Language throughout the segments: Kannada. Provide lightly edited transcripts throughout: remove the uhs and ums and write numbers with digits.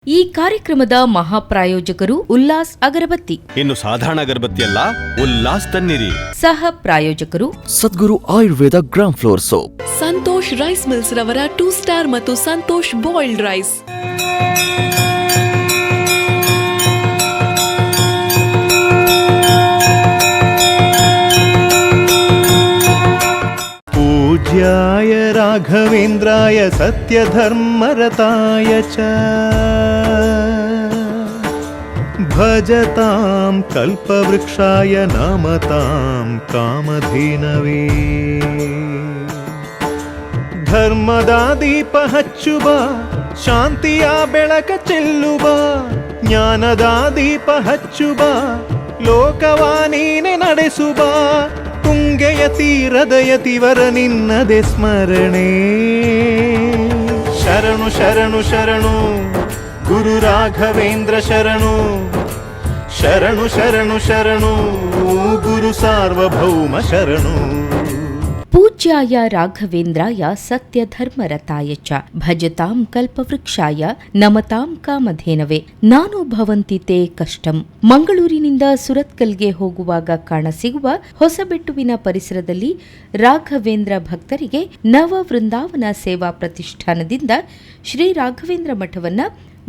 ಈ ಕಾರ್ಯಕ್ರಮದ ಮಹಾಪ್ರಾಯೋಜಕರು ಉಲ್ಲಾಸ್ ಅಗರಬತ್ತಿ. ಇನ್ನು ಸಾಧಾರಣ ಅಗರಬತ್ತಿ ಅಲ್ಲ, ಉಲ್ಲಾಸ್ ತನ್ನಿರಿ. ಸಹ ಪ್ರಾಯೋಜಕರು Sadguru Ayurveda gram flour soap. Santosh rice mills ರವರ 2 ಸ್ಟಾರ್ ಮತ್ತು ಸಂತೋಷ್ ಬಾಯ್ಲ್ಡ್ ರೈಸ್. पूज्याय राघवेन्द्राय सत्यधर्मरताय च भजतां कल्पवृक्षाय नमतां कामधेनवे. ಧರ್ಮದ ದೀಪ ಹಚ್ಚುವ, ಶಾಂತಿಯ ಬೆಳಕ ಚೆಲ್ಲುವ, ಜ್ಞಾನದ ದೀಪ ಹಚ್ಚುವ, ಲೋಕವ ನೀನೆ ನಡೆಸುವ, ತುಂಗೆಯ ತೀರದ ಯತಿವರ ನಿನ್ನದೆ ಸ್ಮರಣೆ. ಶರಣು ಶರಣು ಶರಣು ಗುರು ರಾಘವೇಂದ್ರ ಶರಣು, ಶರಣು ಶರಣು ಶರಣು ಗುರು ಸಾರ್ವಭೌಮ ಶರಣು. ಪೂಜ್ಯಾಯ ರಾಘವೇಂದ್ರಾಯ ಸತ್ಯಧರ್ಮರತಾಯ ಚ ಭಜತಾಂ ಕಲ್ಪವೃಕ್ಷಾಯ ನಮತಾಂ ಕಾಮಧೇನವೆ. ನಾನು ಭವಂತಿ ತೇ ಕಷ್ಟಂ. ಮಂಗಳೂರಿನಿಂದ ಸುರತ್ಕಲ್ಗೆ ಹೋಗುವಾಗ ಕಾಣಸಿಗುವ ಹೊಸಬೆಟ್ಟುವಿನ ಪರಿಸರದಲ್ಲಿ ರಾಘವೇಂದ್ರ ಭಕ್ತರಿಗೆ ನವ ವೃಂದಾವನ ಸೇವಾ ಪ್ರತಿಷ್ಠಾನದಿಂದ ಶ್ರೀ ರಾಘವೇಂದ್ರ ಮಠವನ್ನ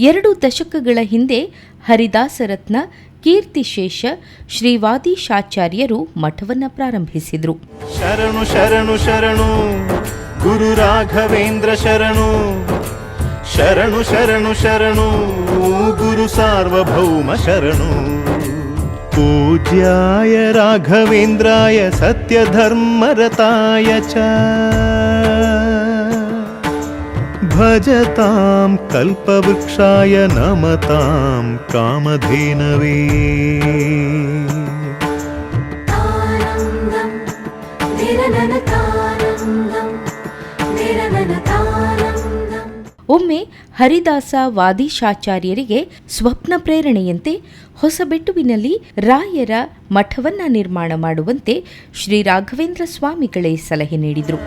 2 ದಶಕಗಳ ಹಿಂದೆ ಹರಿದಾಸರತ್ನ ಕೀರ್ತಿಶೇಷ ಶ್ರೀವಾದೀಶಾಚಾರ್ಯರು ಮಠವನ್ನ ಪ್ರಾರಂಭಿಸಿದರು. ಶರಣು ಶರಣು ಶರಣು ಗುರು ರಾಘವೇಂದ್ರ ಶರಣು, ಶರಣು ಶರಣು ಶರಣು ಗುರು ಸಾರ್ವಭೌಮ ಶರಣು. ಪೂಜ್ಯಾಯ ರಾಘವೇಂದ್ರಾಯ ಸತ್ಯಧರ್ಮರತಾಯ ಚ ಭಜತಾಂ ಕಲ್ಪವೃಕ್ಷಾಯ ನಮತಾಂ ಕಾಮಧೇನವೇ. ಒಮ್ಮೆ ಹರಿದಾಸ ವಾದೀಶಾಚಾರ್ಯರಿಗೆ ಸ್ವಪ್ನ ಪ್ರೇರಣೆಯಂತೆ ಹೊಸಬೆಟ್ಟುವಿನಲ್ಲಿ ರಾಯರ ಮಠವನ್ನ ನಿರ್ಮಾಣ ಮಾಡುವಂತೆ ಶ್ರೀ ರಾಘವೇಂದ್ರ ಸ್ವಾಮಿಗಳೇ ಸಲಹೆ ನೀಡಿದರು.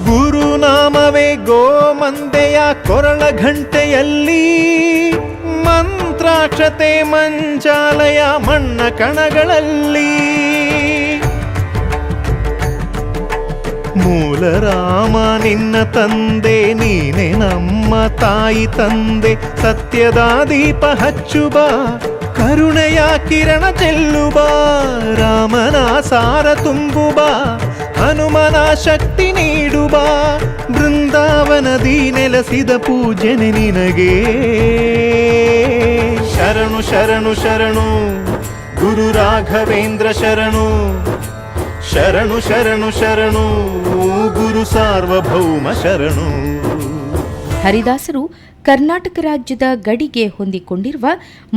ಗುರುನಾಮವೇ ಗೋಮಂದೆಯ ಕೊರಳ ಘಂಟೆಯಲ್ಲಿ, ಮಂತ್ರಾಕ್ಷತೆ ಮಂಜಾಲಯ ಮಣ್ಣ ಕಣಗಳಲ್ಲಿ, ಮೂಲ ರಾಮ ನಿನ್ನ ತಂದೆ ನೀನೆ ನಮ್ಮ ತಾಯಿ ತಂದೆ. ಸತ್ಯದ ದೀಪ ಹಚ್ಚುವ, ಕರುಣೆಯ ಕಿರಣ ಚೆಲ್ಲುವ, ರಾಮನ ಸಾರ ತುಂಬುವ, ಹನುಮನ ಶಕ್ತಿ ನೀಡುವ, ಬೃಂದಾವನದಿ ನೆಲೆಸಿದ ಪೂಜನೆ ನಿನಗೆ. ಶರಣು ಶರಣು ಶರಣು ಗುರು ರಾಘವೇಂದ್ರ ಶರಣು, ಶರಣು ಶರಣು ಶರಣು ಗುರು ಸಾರ್ವಭೌಮ ಶರಣು. ಹರಿದಾಸರು ಕರ್ನಾಟಕ ರಾಜ್ಯದ ಗಡಿಗೆ ಹೊಂದಿಕೊಂಡಿರುವ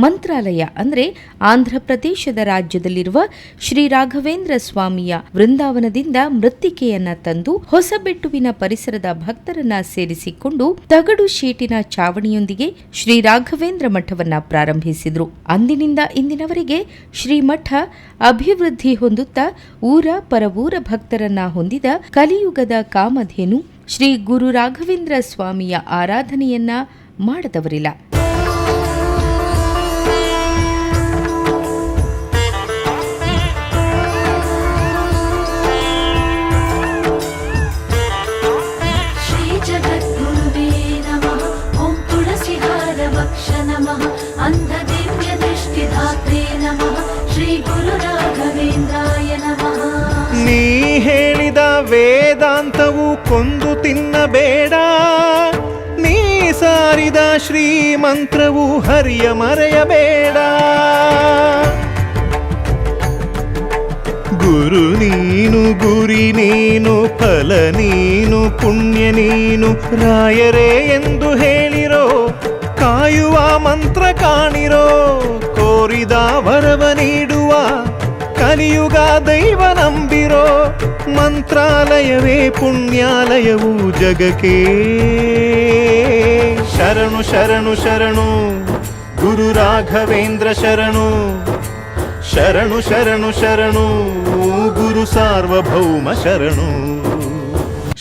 ಮಂತ್ರಾಲಯ ಅಂದರೆ ಆಂಧ್ರಪ್ರದೇಶದ ರಾಜ್ಯದಲ್ಲಿರುವ ಶ್ರೀ ರಾಘವೇಂದ್ರ ಸ್ವಾಮಿಯ ವೃಂದಾವನದಿಂದ ಮೃತ್ತಿಕೆಯನ್ನ ತಂದು ಹೊಸಬೆಟ್ಟುವಿನ ಪರಿಸರದ ಭಕ್ತರನ್ನ ಸೇರಿಸಿಕೊಂಡು ತಗಡು ಶೀಟಿನ ಚಾವಣಿಯೊಂದಿಗೆ ಶ್ರೀ ರಾಘವೇಂದ್ರ ಮಠವನ್ನ ಪ್ರಾರಂಭಿಸಿದರು. ಅಂದಿನಿಂದ ಇಂದಿನವರೆಗೆ ಶ್ರೀಮಠ ಅಭಿವೃದ್ಧಿ ಹೊಂದುತ್ತಾ ಊರ ಪರವೂರ ಭಕ್ತರನ್ನ ಹೊಂದಿದ ಕಲಿಯುಗದ ಕಾಮಧೇನು ಶ್ರೀ ಗುರು ರಾಘವೇಂದ್ರ ಸ್ವಾಮಿಯ ಆರಾಧನೆಯನ್ನ ಮಾಡದವರಿಲ್ಲ. ಶ್ರೀ ಜಗದ್ಗುರುವೇ ನಮಃ. ಓಂ ತುಳಸಿಹಾರ ವಕ್ಷ ನಮಃ. ಅಂಧ ದಿವ್ಯ ದೃಷ್ಟಿದಾತ್ರೆ ನಮಃ. ಶ್ರೀ ಗುರು ರಾಘವೇಂದ್ರಾಯ ನಮಃ. ನೀ ಹೇಳಿದ ವೇದಾಂತವು ಕೊಂದು ತಿನ್ನಬೇಡ, ನೀ ಸಾರಿದ ಶ್ರೀಮಂತ್ರವು ಹರಿಯ ಮರೆಯಬೇಡ. ಗುರು ನೀನು ಗುರಿ ನೀನು ಫಲ ನೀನು ಪುಣ್ಯ ನೀನು, ರಾಯರೇ ಎಂದು ಹೇಳಿರೋ, ಕಾಯುವ ಮಂತ್ರ ಕಾಣಿರೋ, ಕೋರಿದ ವರವ ನೀಡುವ ಕಲಿಯುಗ ದೈವ ನಂಬಿರೋ, ಮಂತ್ರಾಲಯವೇ ಪುಣ್ಯಾಲಯವು ಜಗಕ್ಕೆ. ಶರಣು ಶರಣು ಶರಣು ಗುರು ರಾಘವೇಂದ್ರ ಶರಣು, ಶರಣು ಶರಣು ಶರಣು ಗುರು ಸಾರ್ವಭೌಮ ಶರಣು.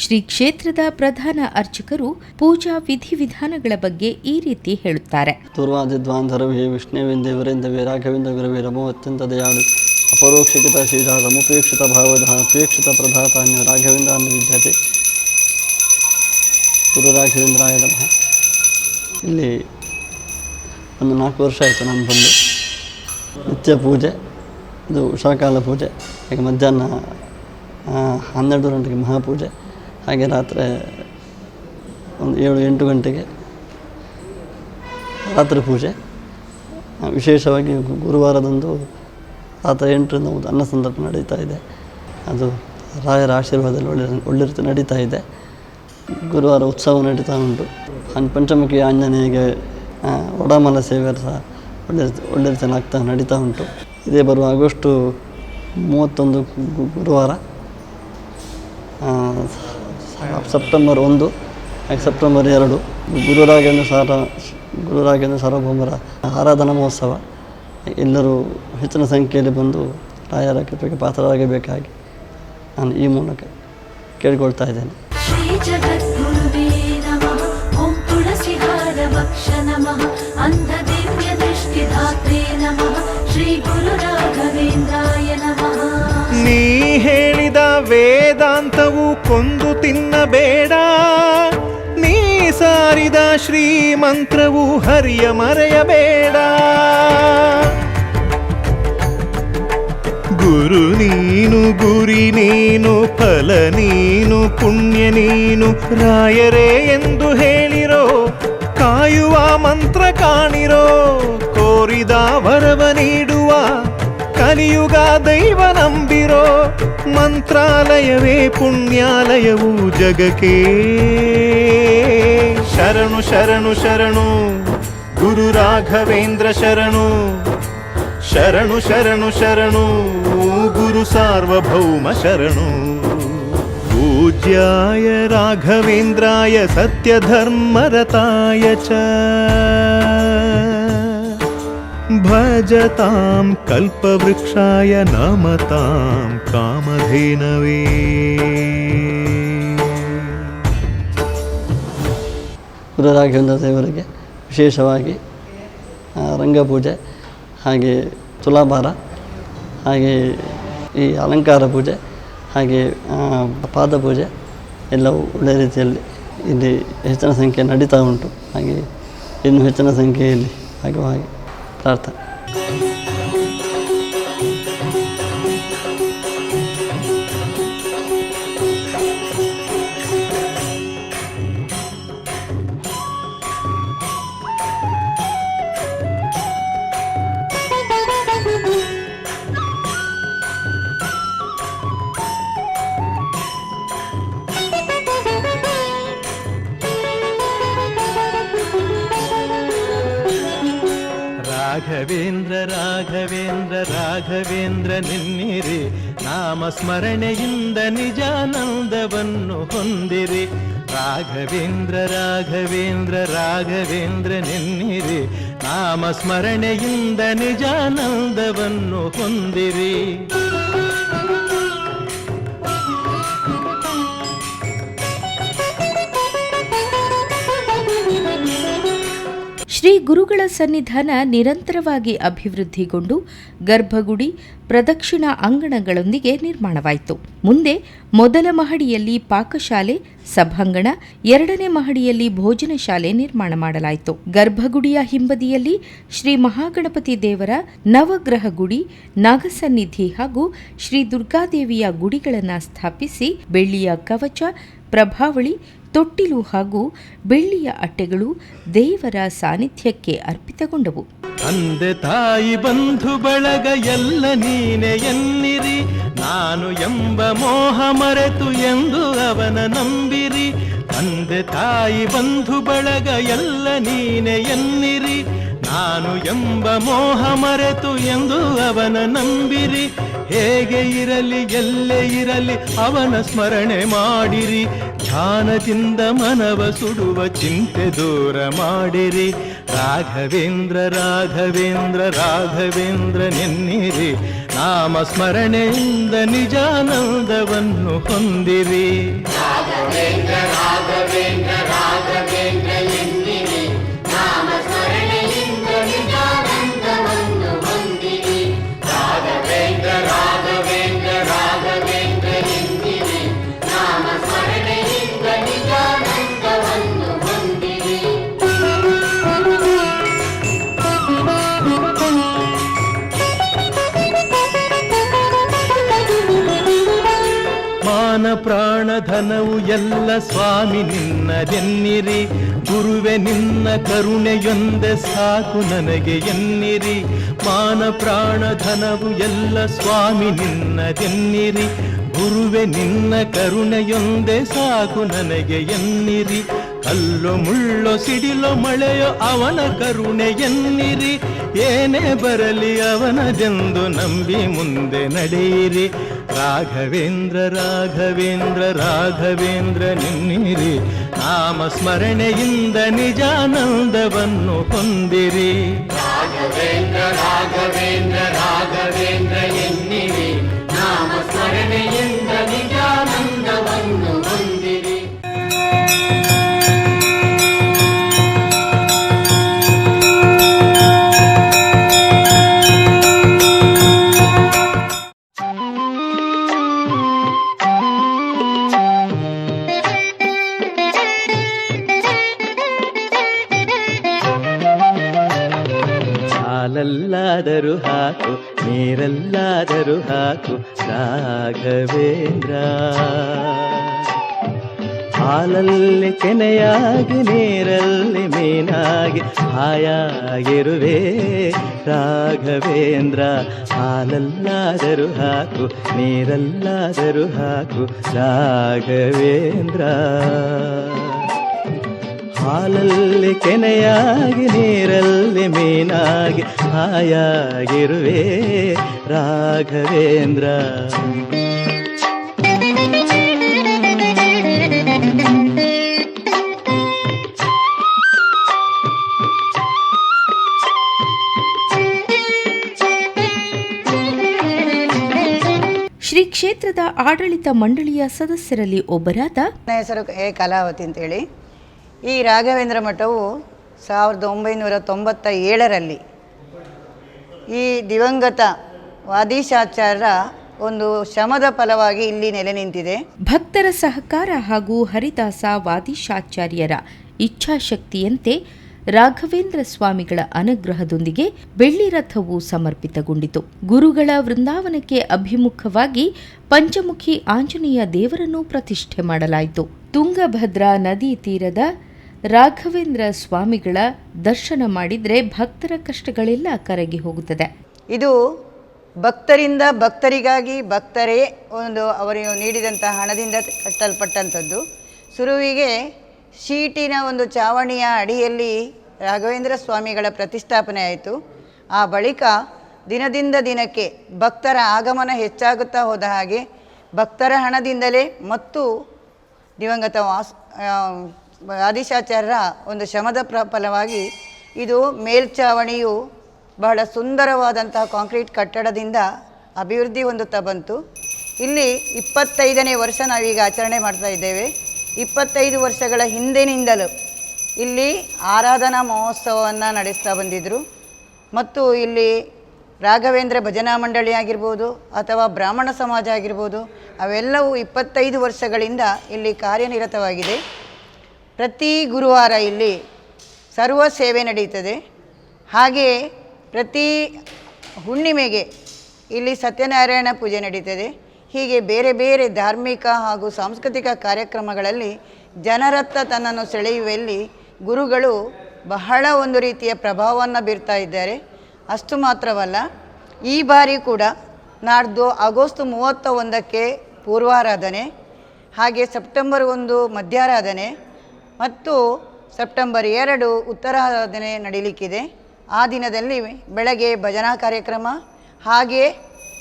ಶ್ರೀ ಕ್ಷೇತ್ರದ ಪ್ರಧಾನ ಅರ್ಚಕರು ಪೂಜಾ ವಿಧಿವಿಧಾನಗಳ ಬಗ್ಗೆ ಈ ರೀತಿ ಹೇಳುತ್ತಾರೆ. ದುರ್ವಾದಿದ್ವಾಂಧರವೇ ವಿಷ್ಣುವಿಂದೇವರೇಂದವೇ ರಾಘವೇಂದ್ರ ಗುರವೇ ರಮೋ ಅತ್ಯಂತ ದಯಾಳು ಅಪರೋಕ್ಷಿತ ಶ್ರೀರಾಮುಪೇಕ್ಷಿತ ಭಾವದ ಅಪೇಕ್ಷಿತ ಪ್ರಧಾತಾನ್ಯ ರಾಘವೇಂದ್ರ ವಿದ್ಯತೆ ಗುರು ರಾಘವೇಂದ್ರಾಯ ನಮಃ. ಇಲ್ಲಿ ಒಂದು 4 ವರ್ಷ ಆಯಿತು ನಾನು ಬಂದು. ನಿತ್ಯ ಪೂಜೆ, ಇದು ಉಷಾಕಾಲ ಪೂಜೆ, ಹಾಗೆ ಮಧ್ಯಾಹ್ನ 12 ಗಂಟೆಗೆ ಮಹಾಪೂಜೆ, ಹಾಗೆ ರಾತ್ರಿ ಒಂದು 7-8 ಗಂಟೆಗೆ ರಾತ್ರಿ ಪೂಜೆ. ವಿಶೇಷವಾಗಿ ಗುರುವಾರದಂದು ರಾತ್ರಿ 8ರಿಂದ 9 ಅನ್ನ ಸಂದರ್ಭ ನಡೀತಾ ಇದೆ. ಅದು ರಾಯರ ಆಶೀರ್ವಾದದಲ್ಲಿ ಒಳ್ಳೆ ರೀತಿ ನಡೀತಾ ಇದೆ. ಗುರುವಾರ ಉತ್ಸವ ನಡೀತಾ ಉಂಟು. ಪಂಚಮುಖಿ ಆಂಜನೇಯಗೆ ಒಡಮಲ ಸೇವೆ ಸಹ ಒಳ್ಳೆ ರೀತಿ ನಡೀತಾ ಉಂಟು. ಇದೇ ಬರುವ ಆಗಸ್ಟ್ 31 ಗುರುವಾರ, ಸೆಪ್ಟೆಂಬರ್ 1 ಹಾಗೆ ಸೆಪ್ಟೆಂಬರ್ 2 ಗುರುರಾಘವೇಂದ್ರ ಸಾರ್ವಭೌಮರ ಆರಾಧನಾ ಮಹೋತ್ಸವ. ಎಲ್ಲರೂ ಹೆಚ್ಚಿನ ಸಂಖ್ಯೆಯಲ್ಲಿ ಬಂದು ರಾಯರ ಕೃಪೆಗೆ ಪಾತ್ರರಾಗಬೇಕಾಗಿ ನಾನು ಈ ಮೂಲಕ ಕೇಳಿಕೊಳ್ತಾ ಇದ್ದೇನೆ. ಶ್ರೀ ಜಗದ್ಗುರುವೇ ನಮಃ. ಓಂ ತುಳಸಿಹಾರ ವಕ್ಷ ನಮಃ. ಅಂಧ ದಿವ್ಯ ದೃಷ್ಟಿದಾತ್ರೆ ನಮಃ. ಶ್ರೀ ಗುರು ರಾಘವೇಂದ್ರಾಯ ನಮಃ. ನೀ ಹೇಳಿದ ವೇದಾಂತವು ಕೊಂದು ತಿನ್ನಬೇಡ, ನೀ ಸಾರಿದ ಶ್ರೀಮಂತ್ರವು ಹರಿಯ ಮರೆಯಬೇಡ. ಗುರು ನೀನು, ಗುರಿ ನೀನು, ಫಲ ನೀನು, ಪುಣ್ಯ ನೀನು, ರಾಯರೇ ಎಂದು ಹೇಳಿರೋ, ಕಾಯುವ ಮಂತ್ರ ಕಾಣಿರೋ, ಕೋರಿದ ವರವ ನೀಡುವ ಕಲಿಯುಗ ದೈವ ನಂಬಿರೋ, ಮಂತ್ರಾಲಯವೇ ಪುಣ್ಯಾಲಯವು ಜಗಕ್ಕೆ. ಶರಣು ಶರಣು ಶರಣು ಗುರು ರಾಘವೇಂದ್ರ ಶರಣು, ಶರಣು ಶರಣು ಶರಣು ಗುರು ಸಾರ್ವಭೌಮ ಶರಣು. ಪೂಜ್ಯಾಯ ರಾಘವೇಂದ್ರಾಯ ಸತ್ಯಧರ್ಮರತಾಯ ಚ ಭಜತಾಂ ಕಲ್ಪವೃಕ್ಷಾಯ ನಮತಾಂ ಕಾಮಧೇನವೇ. ಗುರು ರಾಘವೇಂದ್ರ ದೇವರಿಗೆ ವಿಶೇಷವಾಗಿ ರಂಗಪೂಜೆ, ಹಾಗೆ ತುಲಾಭಾರ, ಹಾಗೆ ಈ ಅಲಂಕಾರ ಪೂಜೆ, ಹಾಗೆ ಪಾದಪೂಜೆ ಎಲ್ಲವೂ ಒಳ್ಳೆಯ ರೀತಿಯಲ್ಲಿ ಇಲ್ಲಿ ಹೆಚ್ಚಿನ ಸಂಖ್ಯೆ ನಡೀತಾ ಉಂಟು. ಹಾಗೆ ಇನ್ನೂ ಹೆಚ್ಚಿನ ಸಂಖ್ಯೆಯಲ್ಲಿ ಆಗುವ ಹಾಗೆ ಪ್ರಾರ್ಥನೆ. ರಾಘವೇಂದ್ರ ರಾಘವೇಂದ್ರ ರಾಘವೇಂದ್ರ ನೆನ್ನಿರಿ, ನಾಮ ಸ್ಮರಣೆಯಿಂದ ನಿಜಾನಂದವನ್ನು ಹೊಂದಿರಿ. ರಾಘವೇಂದ್ರ ರಾಘವೇಂದ್ರ ರಾಘವೇಂದ್ರ ನೆನ್ನಿರಿ, ನಾಮ ಸ್ಮರಣೆಯಿಂದ ನಿಜಾನಂದವನ್ನು ಹೊಂದಿರಿ. ಶ್ರೀ ಗುರುಗಳ ಸನ್ನಿಧಾನ ನಿರಂತರವಾಗಿ ಅಭಿವೃದ್ಧಿಗೊಂಡು ಗರ್ಭಗುಡಿ ಪ್ರದಕ್ಷಿಣಾ ಅಂಗಣಗಳೊಂದಿಗೆ ನಿರ್ಮಾಣವಾಯಿತು. ಮುಂದೆ ಮೊದಲ ಮಹಡಿಯಲ್ಲಿ ಪಾಕಶಾಲೆ, ಸಭಾಂಗಣ, 2ನೇ ಮಹಡಿಯಲ್ಲಿ ಭೋಜನ ಶಾಲೆ ನಿರ್ಮಾಣ ಮಾಡಲಾಯಿತು. ಗರ್ಭಗುಡಿಯ ಹಿಂಬದಿಯಲ್ಲಿ ಶ್ರೀ ಮಹಾಗಣಪತಿ ದೇವರ ನವಗ್ರಹ ಗುಡಿ, ನಾಗಸನ್ನಿಧಿ ಹಾಗೂ ಶ್ರೀ ದುರ್ಗಾದೇವಿಯ ಗುಡಿಗಳನ್ನು ಸ್ಥಾಪಿಸಿ ಬೆಳ್ಳಿಯ ಕವಚ, ಪ್ರಭಾವಳಿ, ತೊಟ್ಟಿಲು ಹಾಗೂ ಬೆಳ್ಳಿಯ ಅಟ್ಟೆಗಳು ದೇವರ ಸಾನ್ನಿಧ್ಯಕ್ಕೆ ಅರ್ಪಿತಗೊಂಡವು. ತಂದೆ ತಾಯಿ ಬಂಧು ಬಳಗ ಎಲ್ಲ ನೀನೆ ಎನ್ನಿರಿ, ನಾನು ಎಂಬ ಮೋಹ ಮರೆತು ಎಂದು ಅವನ ನಂಬಿರಿ. ತಂದೆ ತಾಯಿ ಬಂಧು ಬಳಗ ಎಲ್ಲ ನೀನೆ ಎನ್ನಿರಿ, ನಾನು ಎಂಬ ಮೋಹ ಮರೆತು ಎಂದು ಅವನ ನಂಬಿರಿ. ಹೇಗೆ ಇರಲಿ ಎಲ್ಲೇ ಇರಲಿ ಅವನ ಸ್ಮರಣೆ ಮಾಡಿರಿ, ಧ್ಯಾನದಿಂದ ಮನವ ಸುಡುವ ಚಿಂತೆ ದೂರ ಮಾಡಿರಿ. ರಾಘವೇಂದ್ರ ರಾಘವೇಂದ್ರ ರಾಘವೇಂದ್ರ ನೆನ್ನಿರಿ, ನಾಮ ಸ್ಮರಣೆಯಿಂದ ನಿಜಾನಂದವನ್ನು ಹೊಂದಿರಿ. ರಾಘವೇಂದ್ರ ರಾಘವೇಂದ್ರ ರಾಘವೇಂದ್ರ ಎನ್ನಿರಿ, ನಾಮ ಸ್ಮರಣೆಯಿಂದ ನಿಜಾನಂದವನ್ನು ಹೊಂದಿರಿ. ರಾಘವೇಂದ್ರ ರಾಘವೇಂದ್ರ ರಾಘವೇಂದ್ರ ಎನ್ನಿರಿ, ನಾಮ ಸ್ಮರಣೆಯಿಂದ ನಿಜಾನಂದವನ್ನು ಹೊಂದಿರಿ. ಮಾನ ಪ್ರಾಣ ಧನವು ಎಲ್ಲ ಸ್ವಾಮಿ ನಿನ್ನದೆನ್ನಿರಿ, ಗುರುವೆ ನಿನ್ನ ಕರುಣೆಯೊಂದೆ ಸಾಕು ನನಗೆ ಎನ್ನಿರಿ. ಮಾನ ಪ್ರಾಣ ಧನವು ಎಲ್ಲ ಸ್ವಾಮಿ ನಿನ್ನದೆನ್ನಿರಿ, ಗುರುವೆ ನಿನ್ನ ಕರುಣೆಯೊಂದೆ ಸಾಕು ನನಗೆ ಎನ್ನಿರಿ. ಕಲ್ಲು ಮುಳ್ಳು ಸಿಡಿಲು ಮಳೆಯೋ ಅವನ ಕರುಣೆ ಎನ್ನಿರಿ, ಏನೇ ಬರಲಿ ಅವನದೆಂದು ನಂಬಿ ಮುಂದೆ ನಡೆಯಿರಿ. ರಾಘವೇಂದ್ರ ರಾಘವೇಂದ್ರ ರಾಘವೇಂದ್ರ ನಿನ್ನಿರಿ, ನಾಮ ಸ್ಮರಣೆಯಿಂದ ನಿಜಾನಂದವನ್ನು ಹೊಂದಿರಿ. ರಾಘವೇಂದ್ರ ರಾಘವೇಂದ್ರ ರಾಘವೇಂದ್ರ ಎನ್ನಿರಿ, ನಾಮ ಸ್ಮರಣೆಯಿಂದ ನಿಜಾನಂದವನ್ನು ಹೊಂದಿರಿ. ಹಾಲಲ್ಲಾದರೂ ಹಾಕು ನೀರಲ್ಲಾದರೂ ಹಾಕು ರಾಘವೇಂದ್ರ. ಹಾಲಲ್ಲಿ ಕೆನೆಯಾಗಿ ನೀರಲ್ಲಿ ಮೀನಾಗಿ ಹಾಯಾಗಿರುವೆ ರಾಘವೇಂದ್ರ. ಹಾಲಲ್ಲಾದರೂ ಹಾಕು ನೀರಲ್ಲಾದರೂ ಹಾಕು ರಾಘವೇಂದ್ರ. ಹಾಲಲ್ಲಿ ಕೆನೆಯಾಗಿ ನೀರಲ್ಲಿ ಮೀನಾಗಿ ಹಾಯಾಗಿರುವೆ ರಾಘವೇಂದ್ರ. ಶ್ರೀ ಕ್ಷೇತ್ರದ ಆಡಳಿತ ಮಂಡಳಿಯ ಸದಸ್ಯರಲ್ಲಿ ಒಬ್ಬರಾದ ನನ್ನ ಹೆಸರು ಕಲಾವತಿ ಅಂತೇಳಿ. ಈ ರಾಘವೇಂದ್ರ ಮಠವು 1997ರಲ್ಲಿ ಈ ದಿವಂಗತ ವಾದೀಶಾಚಾರ್ಯರ ಒಂದು ಶ್ರಮದ ಫಲವಾಗಿ ಇಲ್ಲಿ ನೆಲೆ ನಿಂತಿದೆ. ಭಕ್ತರ ಸಹಕಾರ ಹಾಗೂ ಹರಿದಾಸ ವಾದೀಶಾಚಾರ್ಯರ ಇಚ್ಛಾಶಕ್ತಿಯಂತೆ ರಾಘವೇಂದ್ರ ಸ್ವಾಮಿಗಳ ಅನುಗ್ರಹದೊಂದಿಗೆ ಬೆಳ್ಳಿ ರಥವು ಸಮರ್ಪಿತಗೊಂಡಿತು. ಗುರುಗಳ ವೃಂದಾವನಕ್ಕೆ ಅಭಿಮುಖವಾಗಿ ಪಂಚಮುಖಿ ಆಂಜನೇಯ ದೇವರನ್ನು ಪ್ರತಿಷ್ಠೆ ಮಾಡಲಾಯಿತು. ತುಂಗಭದ್ರಾ ನದಿ ತೀರದ ರಾಘವೇಂದ್ರ ಸ್ವಾಮಿಗಳ ದರ್ಶನ ಮಾಡಿದರೆ ಭಕ್ತರ ಕಷ್ಟಗಳೆಲ್ಲ ಕರಗಿ ಹೋಗುತ್ತದೆ. ಇದು ಭಕ್ತರಿಂದ ಭಕ್ತರಿಗಾಗಿ ಭಕ್ತರೇ ಅವರು ನೀಡಿದಂತಹ ಹಣದಿಂದ ಕಟ್ಟಲ್ಪಟ್ಟಂಥದ್ದು. ಸುರುವಿಗೆ ಶೀಟಿನ ಒಂದು ಚಾವಣಿಯ ಅಡಿಯಲ್ಲಿ ರಾಘವೇಂದ್ರ ಸ್ವಾಮಿಗಳ ಪ್ರತಿಷ್ಠಾಪನೆ ಆಯಿತು. ಆ ಬಳಿಕ ದಿನದಿಂದ ದಿನಕ್ಕೆ ಭಕ್ತರ ಆಗಮನ ಹೆಚ್ಚಾಗುತ್ತಾ ಹೋದ ಹಾಗೆ ಭಕ್ತರ ಹಣದಿಂದಲೇ ಮತ್ತು ದಿವಂಗತ ಆದಿಶಾಚಾರ್ಯರ ಒಂದು ಶ್ರಮದ ಫಲವಾಗಿ ಇದು ಮೇಲ್ಚಾವಣಿಯು ಬಹಳ ಸುಂದರವಾದಂತಹ ಕಾಂಕ್ರೀಟ್ ಕಟ್ಟಡದಿಂದ ಅಭಿವೃದ್ಧಿ ಹೊಂದುತ್ತಾ ಬಂತು. ಇಲ್ಲಿ 25ನೇ ವರ್ಷ ನಾವೀಗ ಆಚರಣೆ ಮಾಡ್ತಾ ಇದ್ದೇವೆ. 25 ವರ್ಷಗಳ ಹಿಂದಿನಿಂದಲೂ ಇಲ್ಲಿ ಆರಾಧನಾ ಮಹೋತ್ಸವವನ್ನು ನಡೆಸ್ತಾ ಬಂದಿದ್ದರು. ಮತ್ತು ಇಲ್ಲಿ ರಾಘವೇಂದ್ರ ಭಜನಾ ಮಂಡಳಿ ಆಗಿರ್ಬೋದು ಅಥವಾ ಬ್ರಾಹ್ಮಣ ಸಮಾಜ ಆಗಿರ್ಬೋದು, ಅವೆಲ್ಲವೂ 25 ವರ್ಷಗಳಿಂದ ಇಲ್ಲಿ ಕಾರ್ಯನಿರತವಾಗಿದೆ. ಪ್ರತಿ ಗುರುವಾರ ಇಲ್ಲಿ ಸರ್ವ ಸೇವೆ ನಡೆಯುತ್ತದೆ. ಹಾಗೆಯೇ ಪ್ರತಿ ಹುಣ್ಣಿಮೆಗೆ ಇಲ್ಲಿ ಸತ್ಯನಾರಾಯಣ ಪೂಜೆ ನಡೀತದೆ. ಹೀಗೆ ಬೇರೆ ಬೇರೆ ಧಾರ್ಮಿಕ ಹಾಗೂ ಸಾಂಸ್ಕೃತಿಕ ಕಾರ್ಯಕ್ರಮಗಳಲ್ಲಿ ಜನರತ್ತ ತನ್ನನ್ನು ಸೆಳೆಯುವಲ್ಲಿ ಗುರುಗಳು ಬಹಳ ಒಂದು ರೀತಿಯ ಪ್ರಭಾವವನ್ನು ಬೀರ್ತಾ ಇದ್ದಾರೆ. ಅಷ್ಟು ಮಾತ್ರವಲ್ಲ, ಈ ಬಾರಿ ಕೂಡ ನಾಡ್ದು ಆಗಸ್ಟ್ 31ಕ್ಕೆ ಪೂರ್ವಾರಾಧನೆ, ಹಾಗೆ ಸೆಪ್ಟೆಂಬರ್ 1 ಮಧ್ಯಾರಾಧನೆ ಮತ್ತು ಸೆಪ್ಟೆಂಬರ್ 2 ಉತ್ತರಾರಾಧನೆ ನಡೀಲಿಕ್ಕಿದೆ. ಆ ದಿನದಲ್ಲಿ ಬೆಳಗ್ಗೆ ಭಜನಾ ಕಾರ್ಯಕ್ರಮ, ಹಾಗೆ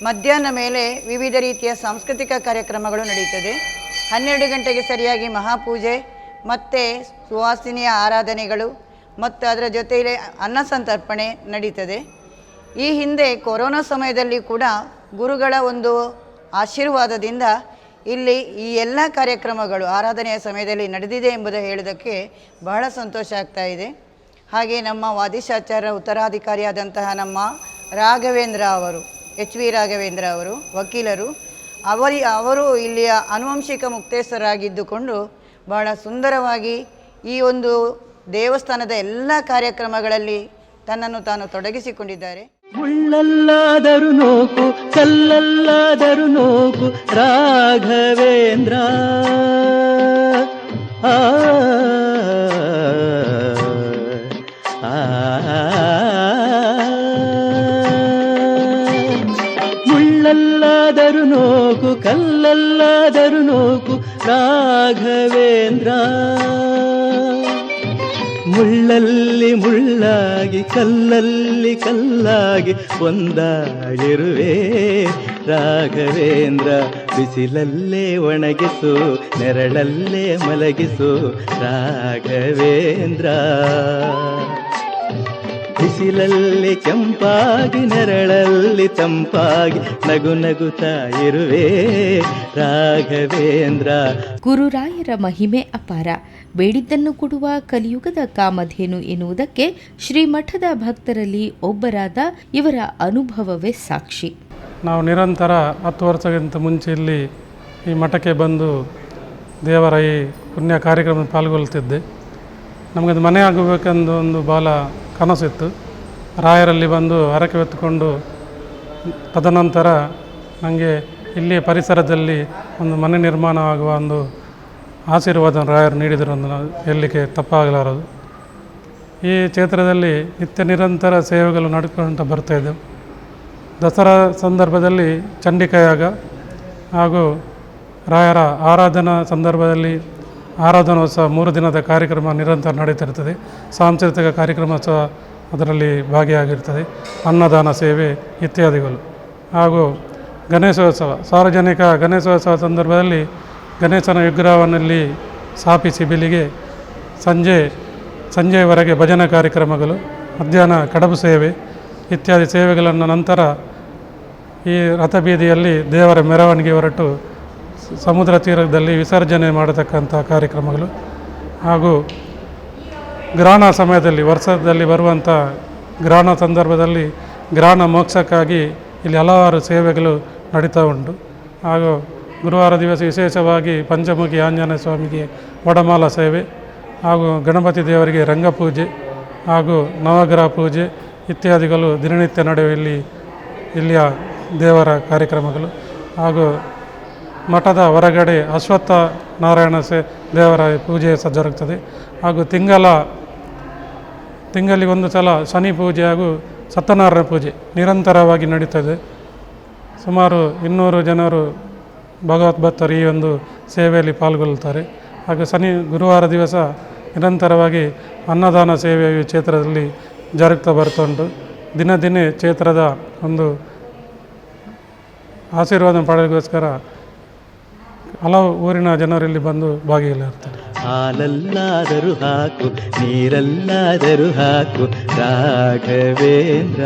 ಮಧ್ಯಾಹ್ನ ಮೇಲೆ ವಿವಿಧ ರೀತಿಯ ಸಾಂಸ್ಕೃತಿಕ ಕಾರ್ಯಕ್ರಮಗಳು ನಡೀತದೆ. 12 ಗಂಟೆಗೆ ಸರಿಯಾಗಿ ಮಹಾಪೂಜೆ ಮತ್ತು ಸುವಾಸಿನಿಯ ಆರಾಧನೆಗಳು ಮತ್ತು ಅದರ ಜೊತೆಯಲ್ಲಿ ಅನ್ನ ಸಂತರ್ಪಣೆ ನಡೀತದೆ. ಈ ಹಿಂದೆ ಕೊರೋನಾ ಸಮಯದಲ್ಲಿ ಕೂಡ ಗುರುಗಳ ಒಂದು ಆಶೀರ್ವಾದದಿಂದ ಇಲ್ಲಿ ಈ ಎಲ್ಲ ಕಾರ್ಯಕ್ರಮಗಳು ಆರಾಧನೆಯ ಸಮಯದಲ್ಲಿ ನಡೆದಿದೆ ಎಂಬುದು ಹೇಳೋದಕ್ಕೆ ಬಹಳ ಸಂತೋಷ ಆಗ್ತಾ ಇದೆ. ಹಾಗೆ ನಮ್ಮ ವಾದಿಶಾಚಾರ್ಯ ಉತ್ತರಾಧಿಕಾರಿಯಾದಂತಹ ನಮ್ಮ ರಾಘವೇಂದ್ರ ಅವರು, ಎಚ್ ವಿ ರಾಘವೇಂದ್ರ ಅವರು ವಕೀಲರು, ಅವರು ಇಲ್ಲಿಯ ಆನುವಂಶಿಕ ಮುಕ್ತೇಶ್ವರಾಗಿದ್ದುಕೊಂಡು ಬಹಳ ಸುಂದರವಾಗಿ ಈ ಒಂದು ದೇವಸ್ಥಾನದ ಎಲ್ಲ ಕಾರ್ಯಕ್ರಮಗಳಲ್ಲಿ ತನ್ನನ್ನು ತಾನು ತೊಡಗಿಸಿಕೊಂಡಿದ್ದಾರೆ. ಮುಳ್ಳಲ್ಲಾದರೂ ನೋಕು, ಕಲ್ಲಲ್ಲಾದರೂ ನೋಕು ರಾಘವೇಂದ್ರ. ಆ ಮುಳ್ಳಲ್ಲಾದರೂ ನೋಕು, ಕಲ್ಲಲ್ಲಾದರೂ ನೋಕು ರಾಘವೇಂದ್ರ. ಮುಳ್ಳಲ್ಲಿ ಮುಳ್ಳಾಗಿ ಕಲ್ಲಲ್ಲಿ ಕಲ್ಲಾಗಿ ಒಂದಾಗಿರುವೆ ರಾಘವೇಂದ್ರ. ಬಿಸಿಲಲ್ಲೇ ಒಣಗಿಸು, ನೆರಳಲ್ಲೇ ಮಲಗಿಸು ರಾಘವೇಂದ್ರ. ಬಿಸಿಲಲ್ಲಿ ಕೆಂಪಾಗಿ, ನೆರಳಲ್ಲಿ ತಂಪಾಗಿ ನಗು ನಗುತ್ತಾ ಇರುವೆ ರಾಘವೇಂದ್ರ. ಗುರುರಾಯರ ಮಹಿಮೆ ಅಪಾರ. ಬೇಡಿದ್ದನ್ನು ಕೊಡುವ ಕಲಿಯುಗದ ಕಾಮಧೇನು ಎನ್ನುವುದಕ್ಕೆ ಶ್ರೀಮಠದ ಭಕ್ತರಲ್ಲಿ ಒಬ್ಬರಾದ ಇವರ ಅನುಭವವೇ ಸಾಕ್ಷಿ. ನಾವು ನಿರಂತರ 10 ವರ್ಷಕ್ಕಿಂತ ಮುಂಚೆ ಇಲ್ಲಿ ಈ ಮಠಕ್ಕೆ ಬಂದು ದೇವರ ಈ ಪುಣ್ಯ ಕಾರ್ಯಕ್ರಮದಲ್ಲಿ ಪಾಲ್ಗೊಳ್ಳುತ್ತಿದ್ದೆ. ನಮಗದು ಮನೆ ಆಗಬೇಕೆಂದು ಒಂದು ಭಾಳ ಕನಸಿತ್ತು. ರಾಯರಲ್ಲಿ ಬಂದು ಹರಕೆ ಹೊತ್ತುಕೊಂಡು ತದನಂತರ ನನಗೆ ಇಲ್ಲಿಯ ಪರಿಸರದಲ್ಲಿ ಒಂದು ಮನೆ ನಿರ್ಮಾಣ ಆಗುವ ಒಂದು ಆಶೀರ್ವಾದ ರಾಯರು ನೀಡಿದರು ಎಂದು ಹೇಳಲಿಕ್ಕೆ ತಪ್ಪಾಗಲಾರದು. ಈ ಕ್ಷೇತ್ರದಲ್ಲಿ ನಿತ್ಯ ನಿರಂತರ ಸೇವೆಗಳು ನಡೆದುಕೊಂಡು ಬರ್ತಾಯಿದ್ದೆವು. ದಸರಾ ಸಂದರ್ಭದಲ್ಲಿ ಚಂಡಿಕಾಯಾಗ ಹಾಗೂ ರಾಯರ ಆರಾಧನಾ ಸಂದರ್ಭದಲ್ಲಿ ಆರಾಧನೋತ್ಸವ 3 ದಿನದ ಕಾರ್ಯಕ್ರಮ ನಿರಂತರ ನಡೀತಿರ್ತದೆ. ಸಾಂಸ್ಕೃತಿಕ ಕಾರ್ಯಕ್ರಮ ಸಹ ಅದರಲ್ಲಿ ಭಾಗಿಯಾಗಿರ್ತದೆ. ಅನ್ನದಾನ ಸೇವೆ ಇತ್ಯಾದಿಗಳು. ಹಾಗೂ ಗಣೇಶೋತ್ಸವ, ಸಾರ್ವಜನಿಕ ಗಣೇಶೋತ್ಸವ ಸಂದರ್ಭದಲ್ಲಿ ಗಣೇಶನ ವಿಗ್ರಹವನ್ನಲ್ಲಿ ಸ್ಥಾಪಿಸಿ ಬೆಳಿಗ್ಗೆ ಸಂಜೆಯವರೆಗೆ ಭಜನಾ ಕಾರ್ಯಕ್ರಮಗಳು, ಮಧ್ಯಾಹ್ನ ಕಡಬು ಸೇವೆ ಇತ್ಯಾದಿ ಸೇವೆಗಳನ್ನು ನಂತರ ಈ ರಥಬೀದಿಯಲ್ಲಿ ದೇವರ ಮೆರವಣಿಗೆ ಹೊರಟು ಸಮುದ್ರ ತೀರದಲ್ಲಿ ವಿಸರ್ಜನೆ ಮಾಡತಕ್ಕಂಥ ಕಾರ್ಯಕ್ರಮಗಳು ಹಾಗೂ ಗ್ರಹಣ ಸಮಯದಲ್ಲಿ ವರ್ಷದಲ್ಲಿ ಬರುವಂಥ ಗ್ರಹಣ ಸಂದರ್ಭದಲ್ಲಿ ಗ್ರಹಣ ಮೋಕ್ಷಕ್ಕಾಗಿ ಇಲ್ಲಿ ಹಲವಾರು ಸೇವೆಗಳು ನಡೀತಾ ಉಂಟು. ಹಾಗೂ ಗುರುವಾರ ದಿವಸ ವಿಶೇಷವಾಗಿ ಪಂಚಮುಖಿ ಆಂಜನೇಯ ಸ್ವಾಮಿಗೆ ವಡಮಾಲ ಸೇವೆ ಹಾಗೂ ಗಣಪತಿ ದೇವರಿಗೆ ರಂಗಪೂಜೆ ಹಾಗೂ ನವಗ್ರಹ ಪೂಜೆ ಇತ್ಯಾದಿಗಳು ದಿನನಿತ್ಯ ನಡೆಯುವ ಇಲ್ಲಿಯ ದೇವರ ಕಾರ್ಯಕ್ರಮಗಳು. ಹಾಗೂ ಮಠದ ಹೊರಗಡೆ ಅಶ್ವತ್ಥ ನಾರಾಯಣ ದೇವರ ಪೂಜೆ ಸಹ ಜರುಗುತ್ತದೆ. ಹಾಗೂ ತಿಂಗಳಿಗೆ ಒಂದು ಸಲ ಶನಿ ಪೂಜೆ ಹಾಗೂ ಸತ್ಯನಾರಾಯಣ ಪೂಜೆ ನಿರಂತರವಾಗಿ ನಡೀತದೆ. ಸುಮಾರು 200 ಜನರು ಭಗವದ್ಭಕ್ತರು ಈ ಒಂದು ಸೇವೆಯಲ್ಲಿ ಪಾಲ್ಗೊಳ್ಳುತ್ತಾರೆ. ಹಾಗೂ ಗುರುವಾರ ದಿವಸ ನಿರಂತರವಾಗಿ ಅನ್ನದಾನ ಸೇವೆಯು ಕ್ಷೇತ್ರದಲ್ಲಿ ಜರುಗ್ತಾ ಬರ್ತುಂಟು. ದಿನೇ ಕ್ಷೇತ್ರದ ಒಂದು ಆಶೀರ್ವಾದ ಪಡೆಯೋಸ್ಕರ ಹಲವು ಊರಿನ ಜನರಲ್ಲಿ ಬಂದು ಭಾಗಿಯಾಗಿರ್ತಾರೆ. ಹಾಲಲ್ಲಾದರೂ ಹಾಕು, ನೀರಲ್ಲಾದರೂ ಹಾಕು ರಾಘವೇಂದ್ರ.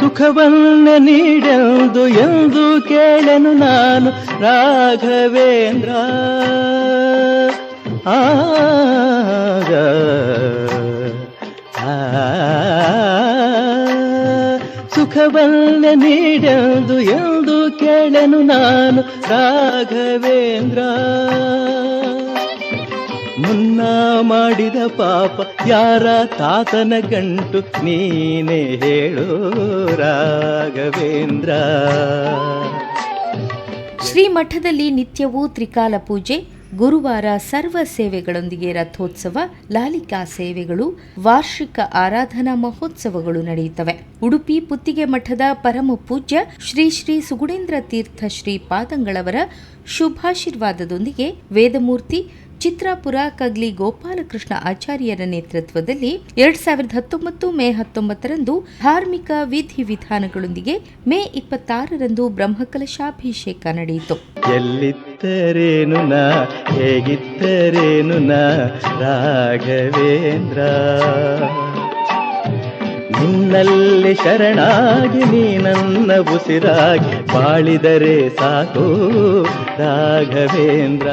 ಸುಖವನ್ನ ನೀಡೆಂದು ಎಂದು ಕೇಳೆನು ನಾನು ರಾಘವೇಂದ್ರ. ಸುಖವನ್ನ ನೀಡೆಂದು ಎಂದು ಕೇಳೆನು ನಾನು ರಾಘವೇಂದ್ರ. ಮುನ್ನ ಮಾಡಿದ ಪಾಪ ಯಾರ ತಾತನ ಗಂಟು ನೀನೇ ಹೇಳು ರಾಘವೇಂದ್ರ. ಶ್ರೀಮಠದಲ್ಲಿ ನಿತ್ಯವೂ ತ್ರಿಕಾಲ ಪೂಜೆ, ಗುರುವಾರ ಸರ್ವ ಸೇವೆಗಳೊಂದಿಗೆ ರಥೋತ್ಸವ, ಲಾಲಿಕಾ ಸೇವೆಗಳು, ವಾರ್ಷಿಕ ಆರಾಧನಾ ಮಹೋತ್ಸವಗಳು ನಡೆಯುತ್ತವೆ. ಉಡುಪಿ ಪುತ್ತಿಗೆ ಮಠದ ಪರಮ ಪೂಜ್ಯ ಶ್ರೀ ಶ್ರೀ ಸುಗುಣೇಂದ್ರ ತೀರ್ಥ ಶ್ರೀ ಪಾದಂಗಳವರ ಶುಭಾಶೀರ್ವಾದದೊಂದಿಗೆ ವೇದಮೂರ್ತಿ ಚಿತ್ರಾಪುರ ಕಗ್ಲಿ ಗೋಪಾಲಕೃಷ್ಣ ಆಚಾರ್ಯರ ನೇತೃತ್ವದಲ್ಲಿ 2019 ಮೇ 19ರಂದು ಧಾರ್ಮಿಕ ವಿಧಿವಿಧಾನಗಳೊಂದಿಗೆ ಮೇ 26ರಂದು ಬ್ರಹ್ಮಕಲಶಾಭಿಷೇಕ ನಡೆಯಿತು. ಎಲ್ಲಿದ್ದರೇನು ನಾ ಹೇಗಿದ್ದರೇನು ನಾ ರಾಘವೇಂದ್ರ, ನಿನ್ನಲ್ಲಿ ಶರಣಾಗಿ ನೀ ನನ್ನ ಉಸಿರಾಗಿ ಬಾಳಿದರೆ ಸಾಕು ರಾಘವೇಂದ್ರ.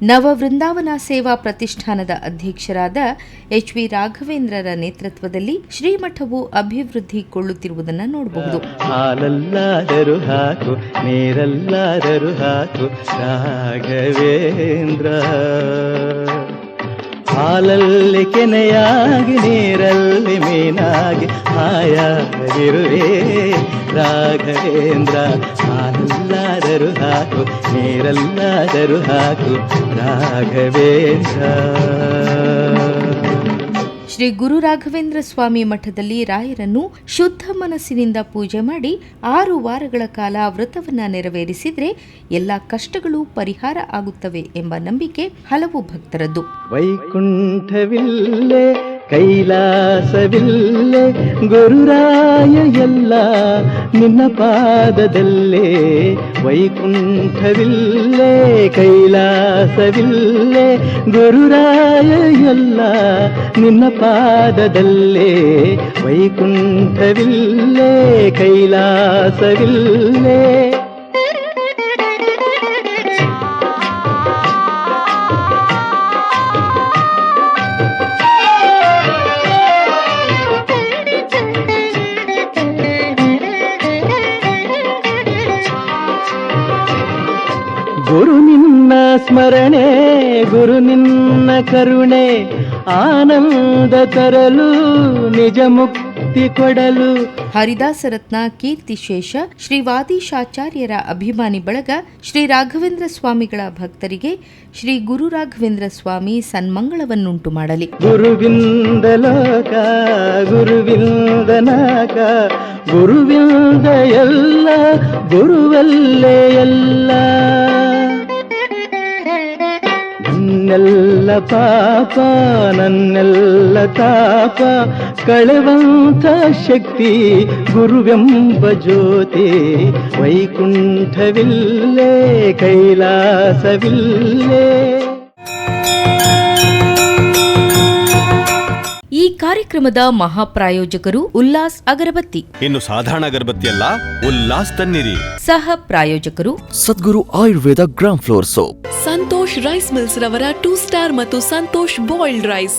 ನವ ವೃಂದಾವನ ಸೇವಾ ಪ್ರತಿಷ್ಠಾನದ ಅಧ್ಯಕ್ಷರಾದ HV ರಾಘವೇಂದ್ರರ ನೇತೃತ್ವದಲ್ಲಿ ಶ್ರೀಮಠವು ಅಭಿವೃದ್ಧಿಗೊಳ್ಳುತ್ತಿರುವುದನ್ನು ನೋಡಬಹುದು. ಹಾಲಲ್ಲಾದರೂ ಹಾಕು ನೀರಲ್ಲಾದರೂ ಹಾಕು ರಾಘವೇಂದ್ರ, ಹಾಲಲ್ಲಿ ಕೆನೆಯಾಗಿ ನೀರಲ್ಲಿ ಮೀನಾಗಿ ಹಾಯಾಗಿರುವೆ ರಾಘವೇಂದ್ರ. ಹಾಲಲ್ಲಾದರೂ ಹಾಕು ನೀರಲ್ಲಾದರೂ ಹಾಕು ರಾಘವೇಂದ್ರ. ಶ್ರೀ ಗುರು ರಾಘವೇಂದ್ರ ಸ್ವಾಮಿ ಮಠದಲ್ಲಿ ರಾಯರನ್ನು ಶುದ್ಧ ಮನಸ್ಸಿನಿಂದ ಪೂಜೆ ಮಾಡಿ 6 ವಾರಗಳ ಕಾಲ ವ್ರತವನ್ನ ನೆರವೇರಿಸಿದ್ರೆ ಎಲ್ಲ ಕಷ್ಟಗಳು ಪರಿಹಾರ ಆಗುತ್ತವೆ ಎಂಬ ನಂಬಿಕೆ ಹಲವು ಭಕ್ತರದ್ದು. ವೈಕುಂಠವಿಲ್ಲೇ ಕೈಲಾಸವಿಲ್ಲೇ ಗುರುರಾಯ ಎಲ್ಲ ನಿನ್ನ ಪಾದದಲ್ಲೇ. ವೈಕುಂಠವಿಲ್ಲೇ ಕೈಲಾಸವಿಲ್ಲೇ ಗುರುರಾಯ ಎಲ್ಲ ನಿನ್ನ ಪಾದದಲ್ಲೇ. ವೈಕುಂಠವಿಲ್ಲೇ ಕೈಲಾಸವಿಲ್ಲೇ. ಗುರು ನಿನ್ನ ಸ್ಮರಣೆ ಗುರು ನಿನ್ನ ಕರುಣೆ, ಆನಂದ ತರಲು ನಿಜ ಮುಕ್ತಿ ಕೊಡಲು. ಹರಿದಾಸರತ್ನ ಕೀರ್ತಿಶೇಷ ಶ್ರೀ ವಾದೀಶಾಚಾರ್ಯರ ಅಭಿಮಾನಿ ಬಳಗ ಶ್ರೀ ರಾಘವೇಂದ್ರ ಸ್ವಾಮಿಗಳ ಭಕ್ತರಿಗೆ ಶ್ರೀ ಗುರು ರಾಘವೇಂದ್ರ ಸ್ವಾಮಿ ಸನ್ಮಂಗಳವನ್ನುಂಟು ಮಾಡಲಿ. ಗುರುವಿಂದ ಲೋಕ ಗುರುವಿಂದ ನಾಕ, ಗುರುವಿಂದ ಎಲ್ಲ ಗುರುವಲ್ಲೇ ಎಲ್ಲ. ನನ್ನೆಲ್ಲ ಪಾಪ ನನ್ನೆಲ್ಲ ತಾಪ ಕಳೆವಂತ ಶಕ್ತಿ ಗುರುವೆಂಬ ಜ್ಯೋತಿ. ವೈಕುಂಠವಿಲ್ಲೇ ಕೈಲಾಸವಿಲ್ಲೇ. ಈ ಕಾರ್ಯಕ್ರಮದ ಮಹಾಪ್ರಾಯೋಜಕರು ಉಲ್ಲಾಸ್ ಅಗರಬತ್ತಿ. ಇನ್ನು ಸಾಧಾರಣ ಅಗರಬತ್ತಿ ಅಲ್ಲ, ಉಲ್ಲಾಸ್ ತನ್ನಿರಿ. ಸಹ ಪ್ರಾಯೋಜಕರು Sadguru Ayurveda gram flour soap. Santosh rice mills ರವರ 2 ಸ್ಟಾರ್ ಮತ್ತು ಸಂತೋಷ್ ಬಾಯ್ಲ್ಡ್ ರೈಸ್.